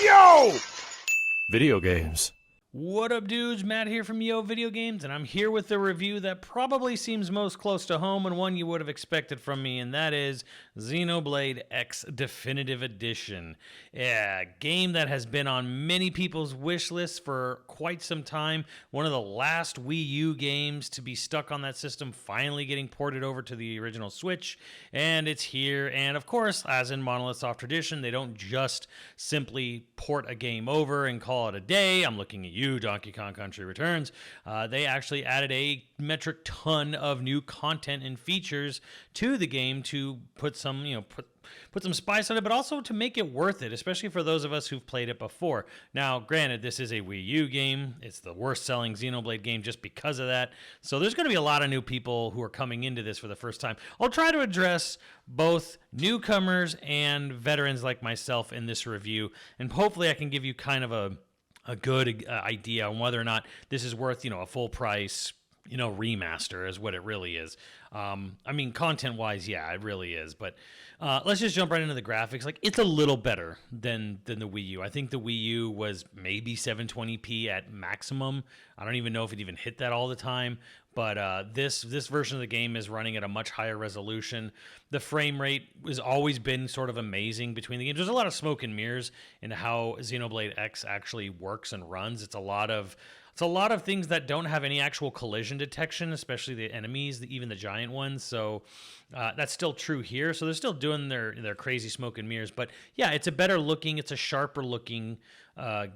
Yo! Video games. What up, dudes? Matt here from YoVideogames, and I'm here with a review that probably seems most close to home and one you would have expected from me, and that is Xenoblade X Definitive Edition. Yeah, a game that has been on many people's wish lists for quite some time. One of the last Wii U games to be stuck on that system, finally getting ported over to the original Switch, and it's here. And of course, as in Monolith Soft tradition, they don't just simply port a game over and call it a day. I'm looking at you, Donkey Kong Country Returns. They actually added a metric ton of new content and features to the game to put some, put some spice on it, but also to make it worth it, especially for those of us who've played it before. Now, granted, this is a Wii U game. It's the worst-selling Xenoblade game just because of that. So there's going to be a lot of new people who are coming into this for the first time. I'll try to address both newcomers and veterans like myself in this review, and hopefully I can give you kind of a good idea on whether or not this is worth, a full price, remaster is what it really is. I mean, content-wise, yeah, it really is. But let's just jump right into the graphics. Like, it's a little better than the Wii U. I think the Wii U was maybe 720p at maximum. I don't even know if it even hit that all the time. But this version of the game is running at a much higher resolution. The frame rate has always been sort of amazing between the games. There's a lot of smoke and mirrors in how Xenoblade X actually works and runs. It's a lot of things that don't have any actual collision detection, especially the enemies, even the giant ones. So that's still true here. So they're still doing their crazy smoke and mirrors. But yeah, it's a better looking, it's a sharper looking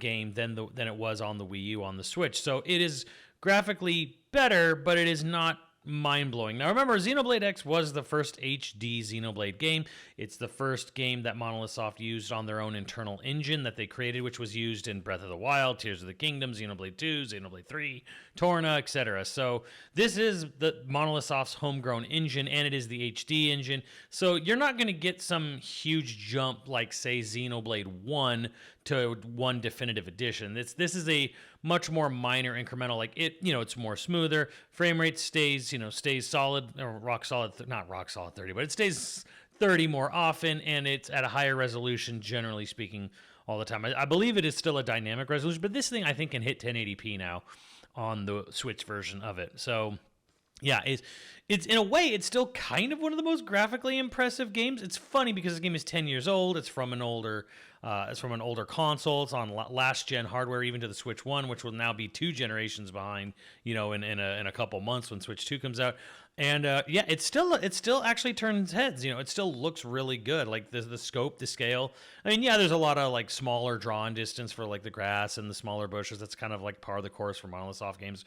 game than it was on the Wii U on the Switch. So it is graphically better, but it is not mind-blowing. Now remember, Xenoblade X was the first HD Xenoblade game. It's the first game that Monolith Soft used on their own internal engine that they created, which was used in Breath of the Wild, Tears of the Kingdom, Xenoblade 2, Xenoblade 3, Torna, etc. So this is the Monolith Soft's homegrown engine, and it is the HD engine. So you're not going to get some huge jump like, say, Xenoblade 1 to 1 Definitive Edition. This is a much more minor incremental, like it's more smoother. Frame rate stays solid, or not rock solid 30, but it stays 30 more often, and it's at a higher resolution, generally speaking, all the time. I believe it is still a dynamic resolution, but this thing I think can hit 1080p now on the Switch version of it. So yeah, it's in a way, it's still kind of one of the most graphically impressive games. It's funny because this game is 10 years old. It's from an older console. It's on last gen hardware, even to the Switch 1, which will now be 2 generations behind, in a couple months when Switch 2 comes out. And yeah, it still actually turns heads. It still looks really good. Like the scope, the scale. I mean, yeah, there's a lot of like smaller drawn distance for like the grass and the smaller bushes. That's kind of like par of the course for Monolith Soft games.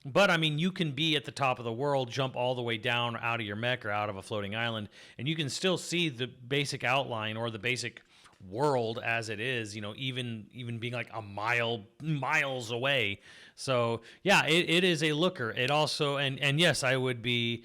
But I mean, you can be at the top of the world, jump all the way down out of your mech or out of a floating island, and you can still see the basic outline or the basic world as it is, even being like miles away. So yeah, it is a looker. It also, and yes, it would be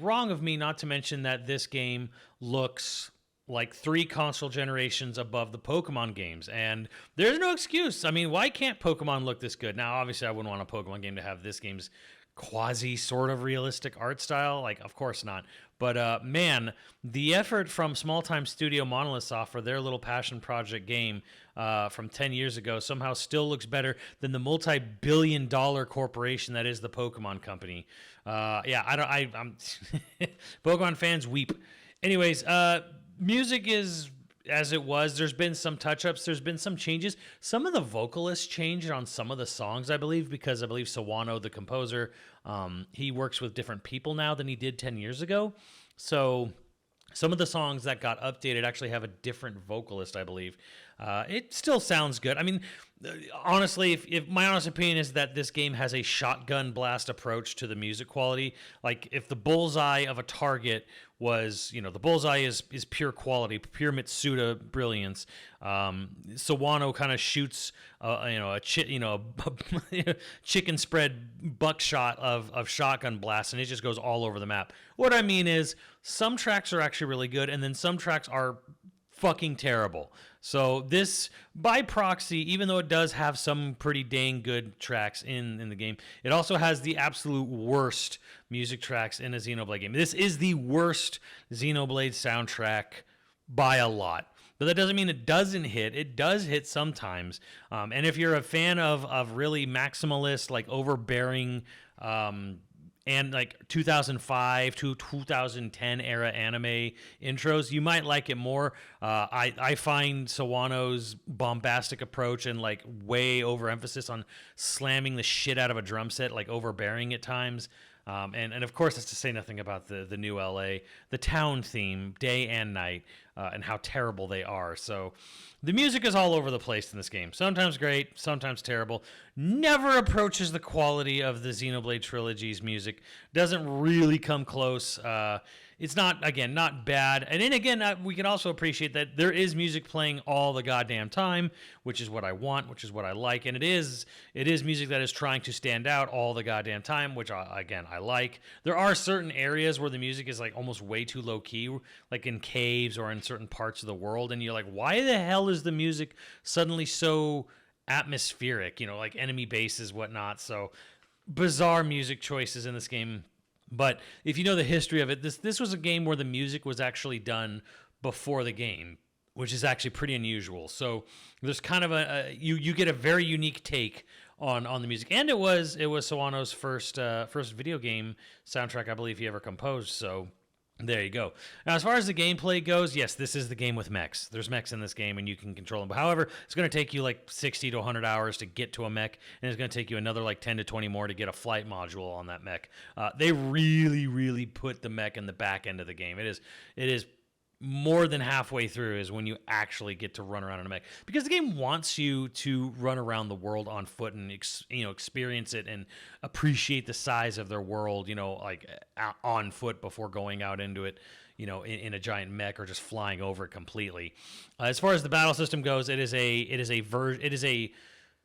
wrong of me not to mention that this game looks like 3 console generations above the Pokemon games, and there's no excuse. I mean, why can't Pokemon look this good? Now, obviously, I wouldn't want a Pokemon game to have this game's quasi sort of realistic art style. Like, of course not. But man, the effort from small-time studio Monolith Soft for their little passion project game from 10 years ago somehow still looks better than the multi-billion-dollar corporation that is the Pokemon company. Yeah, I'm Pokemon fans weep. Anyways, music is as it was. There's been some touch-ups. There's been some changes. Some of the vocalists changed on some of the songs, I believe, because I believe Sawano, the composer, he works with different people now than he did 10 years ago. So some of the songs that got updated actually have a different vocalist, I believe. It still sounds good. I mean, honestly, if my honest opinion is that this game has a shotgun blast approach to the music quality. Like, if the bullseye of a target was, the bullseye is pure quality, pure Mitsuda brilliance. Sawano kind of shoots, a chicken spread buckshot of shotgun blasts, and it just goes all over the map. What I mean is, some tracks are actually really good, and then some tracks are fucking terrible. So this, by proxy, even though it does have some pretty dang good tracks in the game, it also has the absolute worst music tracks in a Xenoblade game. This is the worst Xenoblade soundtrack by a lot. But that doesn't mean it doesn't hit. It does hit sometimes. And if you're a fan of really maximalist, like overbearing, and like 2005 to 2010 era anime intros, you might like it more. I find Sawano's bombastic approach and like way overemphasis on slamming the shit out of a drum set, like overbearing at times. And of course, that's to say nothing about the new LA, the town theme, day and night, and how terrible they are. So the music is all over the place in this game. Sometimes great, sometimes terrible. Never approaches the quality of the Xenoblade trilogy's music. Doesn't really come close. It's not, again, not bad. And then again, we can also appreciate that there is music playing all the goddamn time, which is what I want, which is what I like. And it is music that is trying to stand out all the goddamn time, which, I like. There are certain areas where the music is like almost way too low key, like in caves or in certain parts of the world. And you're like, why the hell is the music suddenly so atmospheric, like enemy bases, whatnot. So bizarre music choices in this game. But if you know the history of it, this was a game where the music was actually done before the game, which is actually pretty unusual. So there's kind of you get a very unique take on the music, and it was Sawano's first video game soundtrack I believe he ever composed. So there you go. Now, as far as the gameplay goes, yes, this is the game with mechs. There's mechs in this game, and you can control them. But however, it's going to take you like 60 to 100 hours to get to a mech, and it's going to take you another like 10 to 20 more to get a flight module on that mech. They really, really put the mech in the back end of the game. It is more than halfway through is when you actually get to run around in a mech, because the game wants you to run around the world on foot and experience it and appreciate the size of their world, like on foot before going out into it, in a giant mech or just flying over it completely. As far as the battle system goes, it is a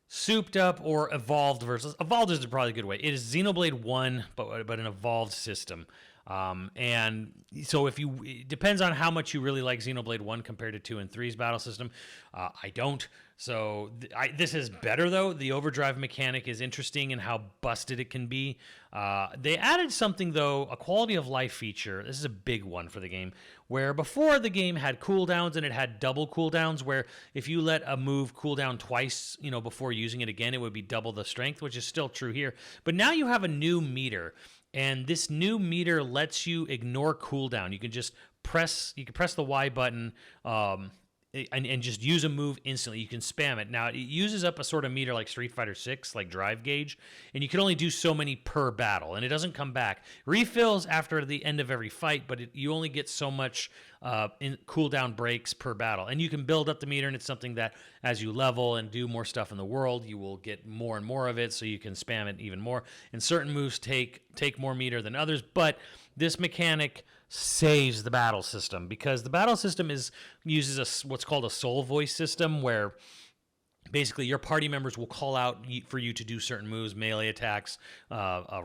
souped up or evolved version. Evolved is probably a good way. It is Xenoblade 1, but an evolved system. And so it depends on how much you really like Xenoblade 1 compared to 2 and 3's battle system. I don't. So this is better, though. The overdrive mechanic is interesting and how busted it can be. They added something, though, a quality of life feature. This is a big one for the game, where before the game had cooldowns and it had double cooldowns, where if you let a move cool down twice, before using it again, it would be double the strength, which is still true here. But now you have a new meter. And this new meter lets you ignore cooldown. You can just press the Y button and just use a move instantly. You can spam it. Now, it uses up a sort of meter like Street Fighter 6, like drive gauge, and you can only do so many per battle, and it doesn't come back. Refills after the end of every fight, but you only get so much in cooldown breaks per battle. And you can build up the meter, and it's something that as you level and do more stuff in the world, you will get more and more of it, so you can spam it even more. And certain moves take more meter than others, but this mechanic saves the battle system, because the battle system uses what's called a soul voice system, where basically your party members will call out for you to do certain moves, melee attacks,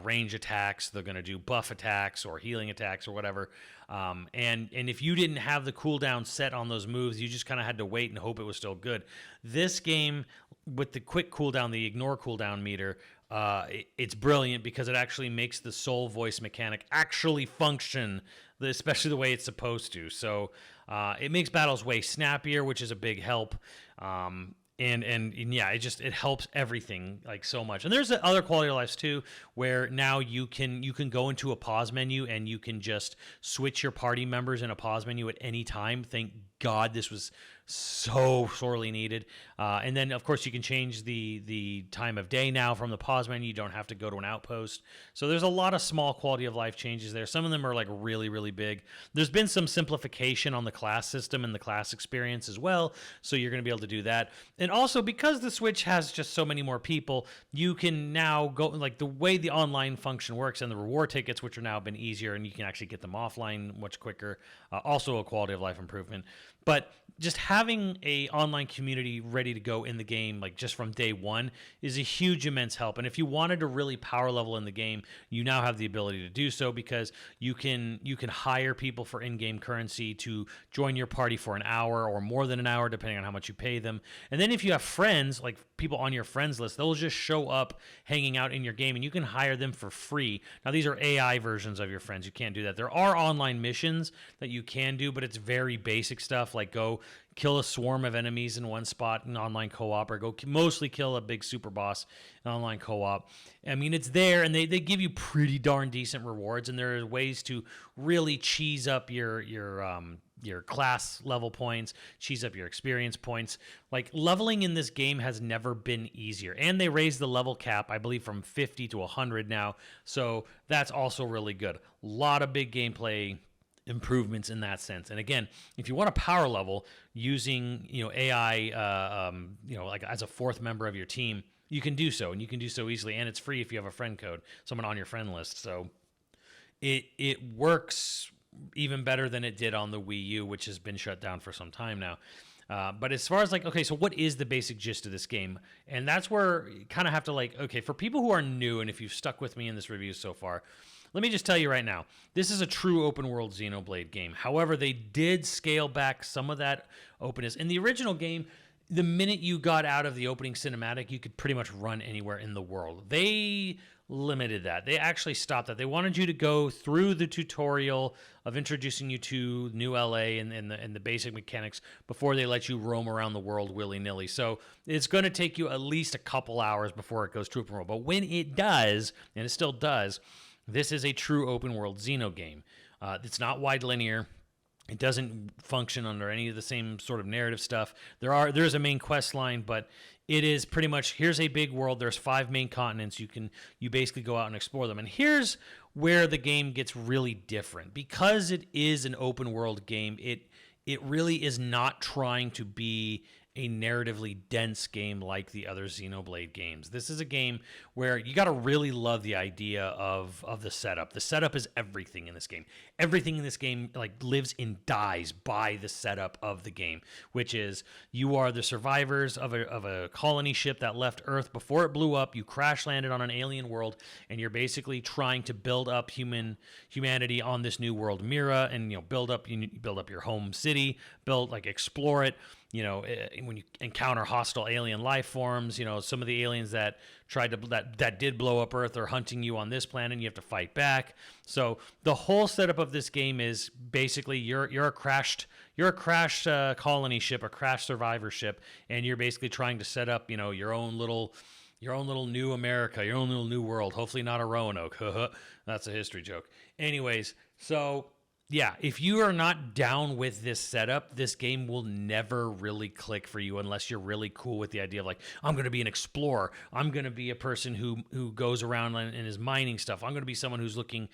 range attacks. They're going to do buff attacks or healing attacks or whatever. And if you didn't have the cooldown set on those moves, you just kind of had to wait and hope it was still good. This game, with the quick cooldown, the ignore cooldown meter, it's brilliant, because it actually makes the soul voice mechanic actually function, especially the way it's supposed to. So it makes battles way snappier, which is a big help. And yeah, it helps everything like so much. And there's other quality of lives too, where now you can go into a pause menu and you can just switch your party members in a pause menu at any time. Thank God, this was so sorely needed. And then of course you can change the time of day now from the pause menu. You don't have to go to an outpost. So there's a lot of small quality of life changes there. Some of them are like really, really big. There's been some simplification on the class system and the class experience as well. So you're going to be able to do that. And also, because the Switch has just so many more people, you can now go, like the way the online function works and the reward tickets, which are now been easier, and you can actually get them offline much quicker. Also a quality of life improvement. But just having a online community ready to go in the game, like just from day one, is a huge, immense help. And if you wanted to really power level in the game, you now have the ability to do so, because you can hire people for in-game currency to join your party for an hour or more than an hour, depending on how much you pay them. And then if you have friends, like people on your friends list, they'll just show up hanging out in your game, and you can hire them for free. Now, these are AI versions of your friends. You can't do that. There are online missions that you can do, but it's very basic stuff. like go kill a swarm of enemies in one spot in online co-op, or go mostly kill a big super boss in online co-op. I mean, it's there, and they give you pretty darn decent rewards, and there are ways to really cheese up your class level points, cheese up your experience points. Like, leveling in this game has never been easier. And they raised the level cap, I believe, from 50 to 100 now. So that's also really good. A lot of big gameplay improvements in that sense. And again, if you want a power level using, AI, like as a fourth member of your team, you can do so, and you can do so easily. And it's free if you have a friend code, someone on your friend list. So it works even better than it did on the Wii U, which has been shut down for some time now. But as far as like, okay, so what is the basic gist of this game? And that's where you kind of have to like, okay, for people who are new, and if you've stuck with me in this review so far, let me just tell you right now, this is a true open world Xenoblade game. However, they did scale back some of that openness. In the original game, the minute you got out of the opening cinematic, you could pretty much run anywhere in the world. They limited that. They actually stopped that. They wanted you to go through the tutorial of introducing you to New LA and the basic mechanics before they let you roam around the world willy-nilly. So it's going to take you at least a couple hours before it goes to open world. But when it does, and it still does, this is a true open world Xeno game. It's not wide linear. It doesn't function under any of the same sort of narrative stuff. There's a main quest line, but it is pretty much, here's a big world. There's 5 main continents. You basically go out and explore them. And here's where the game gets really different. Because it is an open world game, it really is not trying to be a narratively dense game like the other Xenoblade games. This is a game where you got to really love the idea of the setup. The setup is everything in this game. Everything in this game like lives and dies by the setup of the game, which is you are the survivors of a colony ship that left Earth before it blew up. You crash landed on an alien world, and you're basically trying to build up humanity on this new world, Mira, and build up your home city, explore it. When you encounter hostile alien life forms, some of the aliens that did blow up Earth are hunting you on this planet, and you have to fight back. So the whole setup of this game is basically you're a crashed colony ship, a crashed survivor ship, and you're basically trying to set up your own little new America, your own little new world. Hopefully not a Roanoke. That's a history joke. Anyways, so yeah, if you are not down with this setup, this game will never really click for you unless you're really cool with the idea of like, I'm going to be an explorer. I'm going to be a person who goes around and is mining stuff. I'm going to be someone who's looking,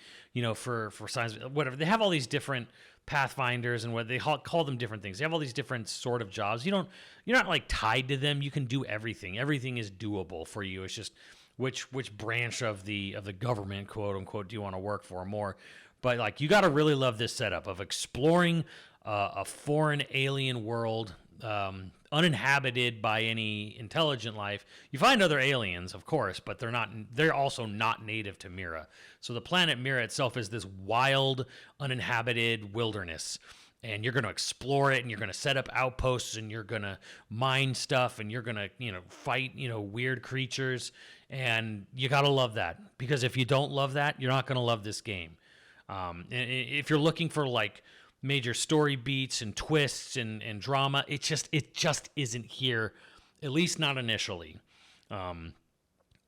for signs, whatever. They have all these different pathfinders and what they call them different things. They have all these different sort of jobs. You're not like tied to them. You can do everything. Everything is doable for you. It's just which branch of the government, quote unquote, do you want to work for more? But like, you got to really love this setup of exploring a foreign alien world, uninhabited by any intelligent life. You find other aliens, of course, but they're also not native to Mira. So the planet Mira itself is this wild, uninhabited wilderness. And you're going to explore it, and you're going to set up outposts, and you're going to mine stuff, and you're going to, fight, weird creatures. And you got to love that, because if you don't love that, you're not going to love this game. And if you're looking for like major story beats and twists and drama, it just isn't here, at least not initially.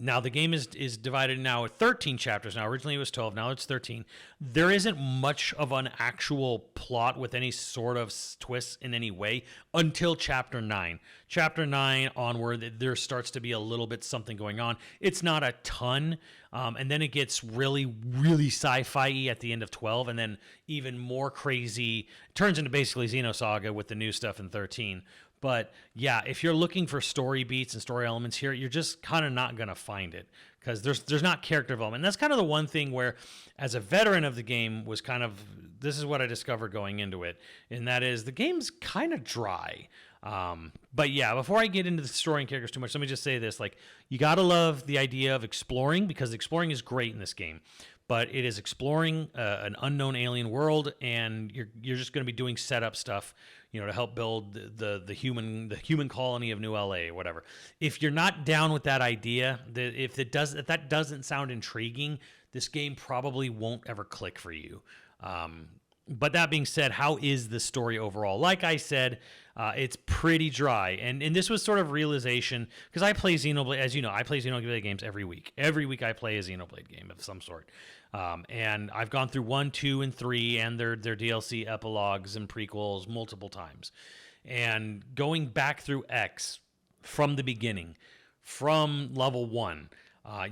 Now the game is divided now with 13 chapters. Now originally it was 12, now it's 13. There isn't much of an actual plot with any sort of twists in any way until chapter 9. Chapter 9 onward, there starts to be a little bit something going on. It's not a ton, and then it gets really, really sci-fi-y at the end of 12, and then even more crazy. It turns into basically Xenosaga with the new stuff in 13. But yeah, if you're looking for story beats and story elements here, you're just kind of not going to find it, because there's not character development. And that's kind of the one thing where, as a veteran of the game, this is what I discovered going into it, and that is the game's kind of dry. But yeah, before I get into the story and characters too much, let me just say this. Like, you got to love the idea of exploring, because exploring is great in this game. But it is exploring an unknown alien world, and you're just going to be doing setup stuff, to help build the human colony of New LA or whatever. If you're not down with that idea, if that doesn't sound intriguing, this game probably won't ever click for you. But that being said, how is the story overall? Like I said, it's pretty dry. And this was sort of realization, because I play Xenoblade, as you know, I play Xenoblade games every week. Every week I play a Xenoblade game of some sort. And I've gone through 1, 2, and 3 and their DLC epilogues and prequels multiple times. And going back through X from the beginning, from level 1,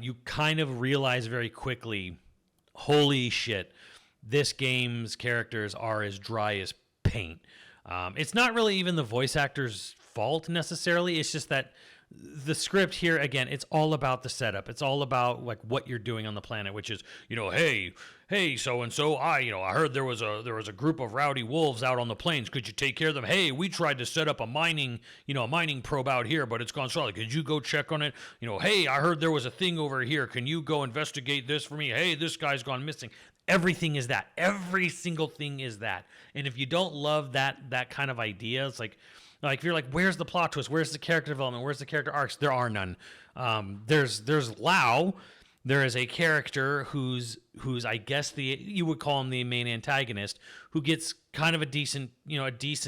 you kind of realize very quickly, holy shit, this game's characters are as dry as paint. It's not really even the voice actor's fault necessarily. It's just that the script here, again, it's all about the setup. It's all about like what you're doing on the planet, which is, hey, so and so, I heard there was a group of rowdy wolves out on the plains. Could you take care of them? Hey, we tried to set up a mining probe out here, but it's gone solid. Could you go check on it? Hey, I heard there was a thing over here. Can you go investigate this for me? Hey, this guy's gone missing. Everything is that. Every single thing is that. And if you don't love that kind of idea, it's like if you're like, where's the plot twist? Where's the character development? Where's the character arcs? There are none. There's Lao. There is a character who's I guess you would call him the main antagonist, who gets kind of a decent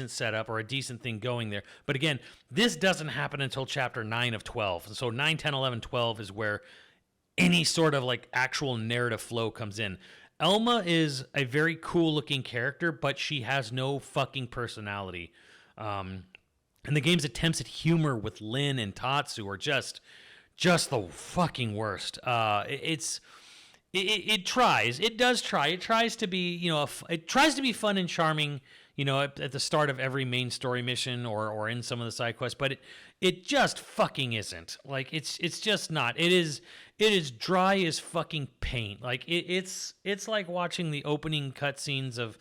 setup or a decent thing going there. But again, this doesn't happen until chapter 9 of 12. So 9, 10, 11, 12 is where any sort of like actual narrative flow comes in. Elma is a very cool looking character, but she has no fucking personality. And the game's attempts at humor with Lin and Tatsu are just the fucking worst. It tries. It does try. It tries to be, it tries to be fun and charming, at the start of every main story mission or in some of the side quests, but it just fucking isn't. Like it's just not. It is dry as fucking paint. Like it's like watching the opening cutscenes of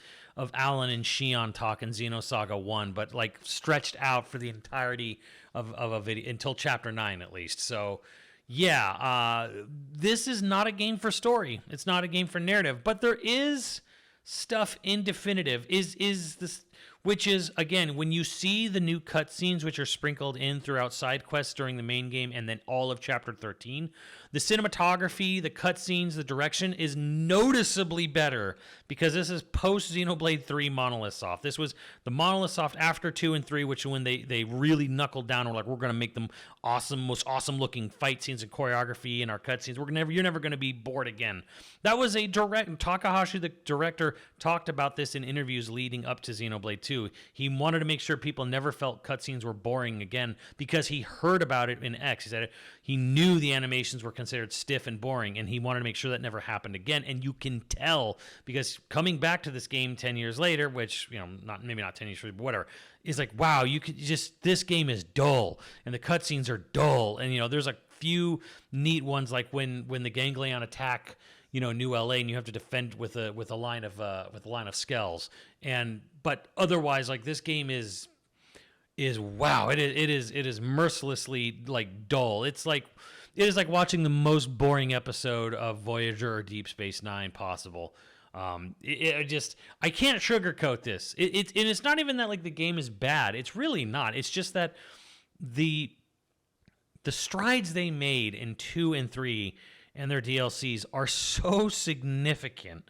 Alan and Shion talk in Xenosaga 1, but like stretched out for the entirety of a video until chapter 9 at least. So yeah, this is not a game for story. It's not a game for narrative, but there is stuff in definitive is this, which is, again, when you see the new cutscenes which are sprinkled in throughout side quests during the main game and then all of chapter 13, the cinematography, the cutscenes, the direction is noticeably better because this is post Xenoblade 3 Monolith Soft. This was the Monolith Soft after 2 and 3, which when they really knuckled down, were like, we're going to make them awesome, most awesome looking fight scenes and choreography in our cutscenes. You're never going to be bored again. That was a direct, Takahashi, the director, talked about this in interviews leading up to Xenoblade 2. He wanted to make sure people never felt cutscenes were boring again because he heard about it in X. He said he knew the animations were considered stiff and boring, and he wanted to make sure that never happened again. And you can tell because coming back to this game 10 years later, which, maybe not 10 years later, but whatever, is like, wow, you could just, this game is dull and the cutscenes are dull. And, there's a few neat ones like when the Ganglion attack, New LA, and you have to defend with a line of skells. But otherwise, like, this game is wow. It is mercilessly like dull. It is like watching the most boring episode of Voyager or Deep Space Nine possible. I can't sugarcoat this. It's not even that like the game is bad. It's really not. It's just that the strides they made in 2 and 3 and their DLCs are so significant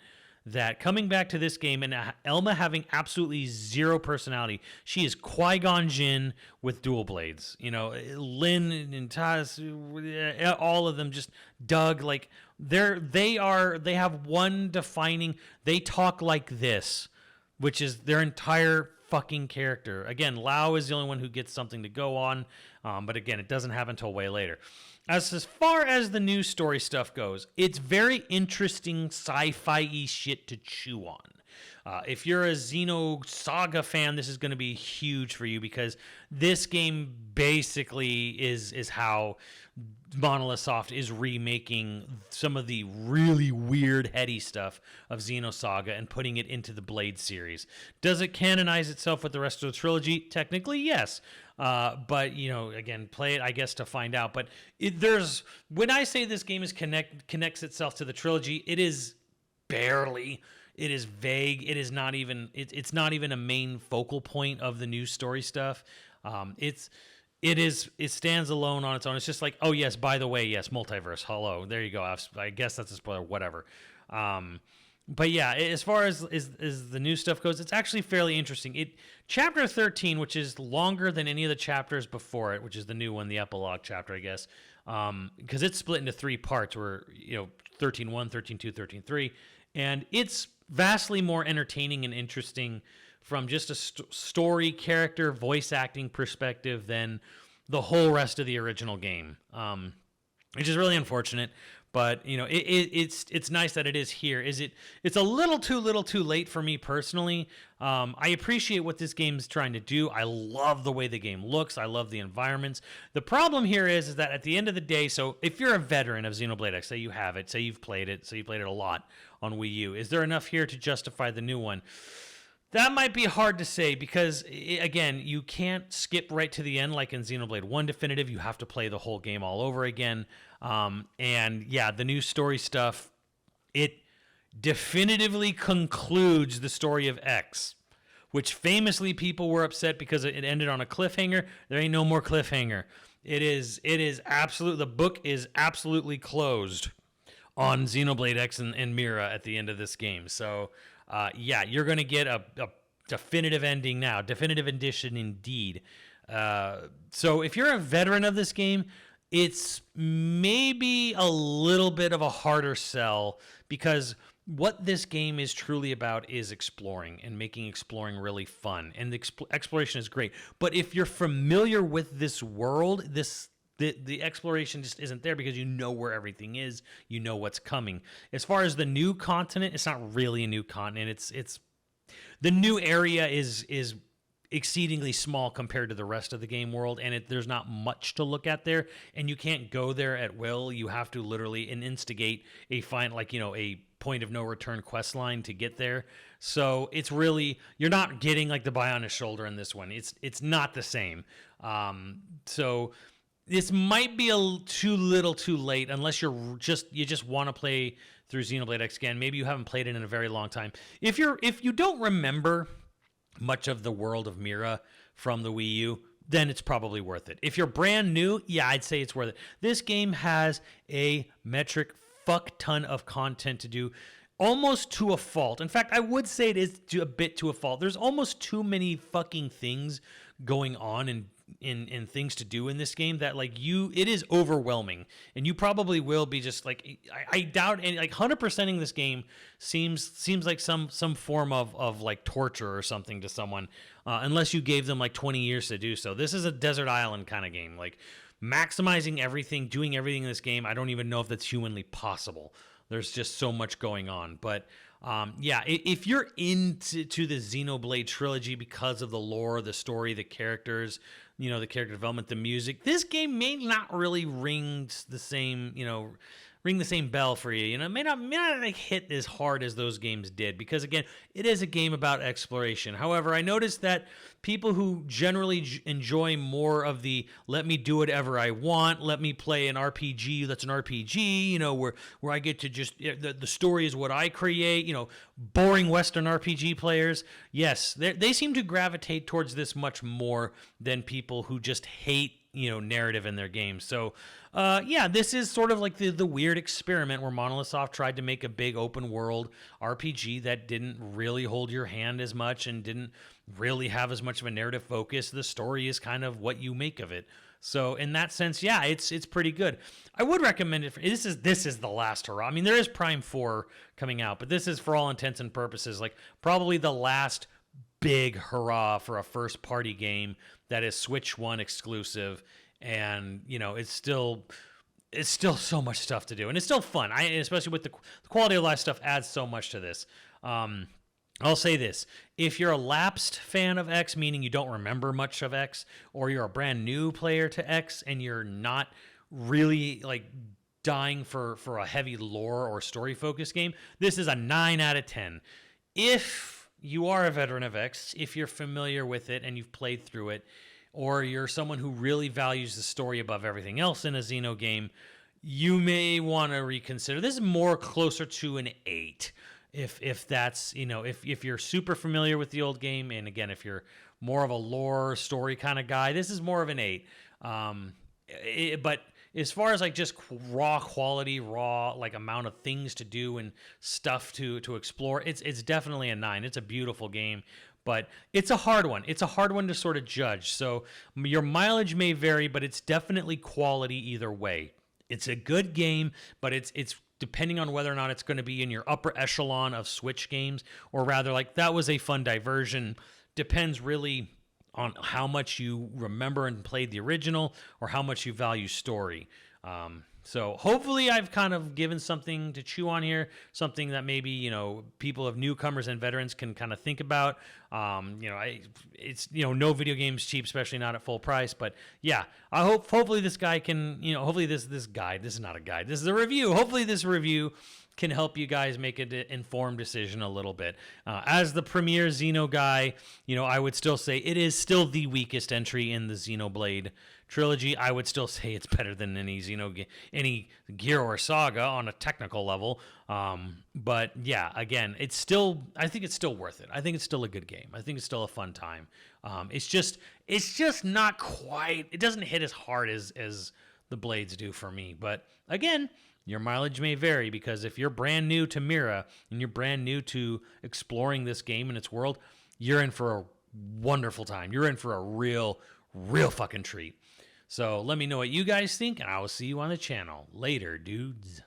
that coming back to this game and Elma having absolutely zero personality, she is Qui-Gon Jinn with dual blades. Lin and Taz, all of them, just Doug, like they have one defining, they talk like this, which is their entire fucking character. Again, Lao is the only one who gets something to go on, but again, it doesn't happen until way later. As far as the news story stuff goes, it's very interesting sci-fi-y shit to chew on. If you're a Xenosaga fan, this is going to be huge for you because this game basically is how Monolith Soft is remaking some of the really weird, heady stuff of Xenosaga and putting it into the Blade series. Does it canonize itself with the rest of the trilogy? Technically, yes. But again, play it, I guess, to find out. But when I say this game connects itself to the trilogy, it is barely. It is vague. It is not even. It's not even a main focal point of the new story stuff. It stands alone on its own. It's just like, oh yes, by the way, yes, multiverse. Hello, there you go. I guess that's a spoiler. Whatever. But yeah, as far as the new stuff goes, it's actually fairly interesting. Chapter 13, which is longer than any of the chapters before it, which is the new one, the epilogue chapter, I guess, because it's split into 3 parts, where 13.1, 13.2, 13.3, and it's vastly more entertaining and interesting from just a story, character, voice acting perspective than the whole rest of the original game, which is really unfortunate. But it's nice that it is here. It's a little too late for me personally. I appreciate what this game is trying to do. I love the way the game looks. I love the environments. The problem here is that at the end of the day, so if you're a veteran of Xenoblade X, say you have it, say you've played it, say you played it a lot on Wii U, is there enough here to justify the new one? That might be hard to say because, again, you can't skip right to the end like in Xenoblade 1 Definitive. You have to play the whole game all over again. And yeah, the new story stuff, it definitively concludes the story of X, which famously people were upset because it ended on a cliffhanger. There ain't no more cliffhanger. It is absolute. The book is absolutely closed on Xenoblade X and Mira at the end of this game. So, yeah, you're going to get a definitive ending now. Definitive edition indeed. So if you're a veteran of this game, it's maybe a little bit of a harder sell because what this game is truly about is exploring and making exploring really fun. And the exploration is great. But if you're familiar with this world, the exploration just isn't there because you know where everything is, you know what's coming. As far as the new continent, it's not really a new continent. It's the new area is exceedingly small compared to the rest of the game world, and there's not much to look at there, and you can't go there at will. You have to literally instigate a a point of no return quest line to get there. So it's really, you're not getting like the Bionic shoulder in this one. It's not the same. So this might be too late unless you just want to play through Xenoblade X again. Maybe you haven't played it in a very long time. If you don't remember much of the world of Mira from the Wii U, then it's probably worth it. If you're brand new, yeah, I'd say it's worth it. This game has a metric fuck ton of content to do, almost to a fault. In fact, I would say it is a bit to a fault. There's almost too many fucking things going on and in things to do in this game that it is overwhelming, and you probably will be just like, I doubt any, 100%ing this game seems like some form of like torture or something to someone, unless you gave them like 20 years to do so. This is a desert island kind of game, like maximizing everything, doing everything in this game. I don't even know if that's humanly possible. There's just so much going on. But yeah, if you're into the Xenoblade trilogy because of the lore, the story, the characters, the character development, the music, this game may not really ring the same bell for you. It may not like hit as hard as those games did because, again, it is a game about exploration. However, I noticed that people who generally enjoy more of the let me do whatever I want, let me play an RPG that's an RPG, where I get to just, the story is what I create, boring Western RPG players, yes, they seem to gravitate towards this much more than people who just hate narrative in their games. So yeah, this is sort of like the weird experiment where Monolith Soft tried to make a big open world RPG that didn't really hold your hand as much and didn't really have as much of a narrative focus. The story is kind of what you make of it. So in that sense, yeah, it's pretty good. I would recommend it. This is the last hurrah. I mean, there is Prime 4 coming out, but this is, for all intents and purposes, like probably the last big hurrah for a first party game that is Switch 1 exclusive, and it's still so much stuff to do, and it's still fun. Especially with the quality of life stuff adds so much to this. I'll say this: if you're a lapsed fan of X, meaning you don't remember much of X, or you're a brand new player to X and you're not really like dying for a heavy lore or story focused game, this is a 9 out of 10. If you are a veteran of X, if you're familiar with it and you've played through it, or you're someone who really values the story above everything else in a Xeno game, you may want to reconsider. This is more closer to an 8. If that's, if you're super familiar with the old game, and again, if you're more of a lore story kind of guy, this is more of an 8. But as far as like just raw quality, raw like amount of things to do and stuff to explore, it's definitely a 9. It's a beautiful game, but it's a hard one. It's a hard one to sort of judge. So your mileage may vary, but it's definitely quality either way. It's a good game, but it's depending on whether or not it's going to be in your upper echelon of Switch games, or rather like that was a fun diversion. Depends really on how much you remember and played the original, or how much you value story. So hopefully I've kind of given something to chew on here, something that maybe, you know, people of newcomers and veterans can kind of think about. You know, it's, you know, no video game's cheap, especially not at full price. But yeah, I hopefully this guy can, you know, hopefully this guide, this is not a guide, this is a review. Hopefully this review can help you guys make an informed decision a little bit. As the premier Xeno guy, you know, I would still say it is still the weakest entry in the Xenoblade trilogy. I would still say it's better than any Gear or Saga on a technical level. But yeah, again, it's still, I think it's still worth it. I think it's still a good game. I think it's still a fun time. It's just not quite, it doesn't hit as hard as the Blades do for me. But again, your mileage may vary, because if you're brand new to Mira and you're brand new to exploring this game and its world, you're in for a wonderful time. You're in for a real fucking treat. So let me know what you guys think, and I will see you on the channel. Later, dudes.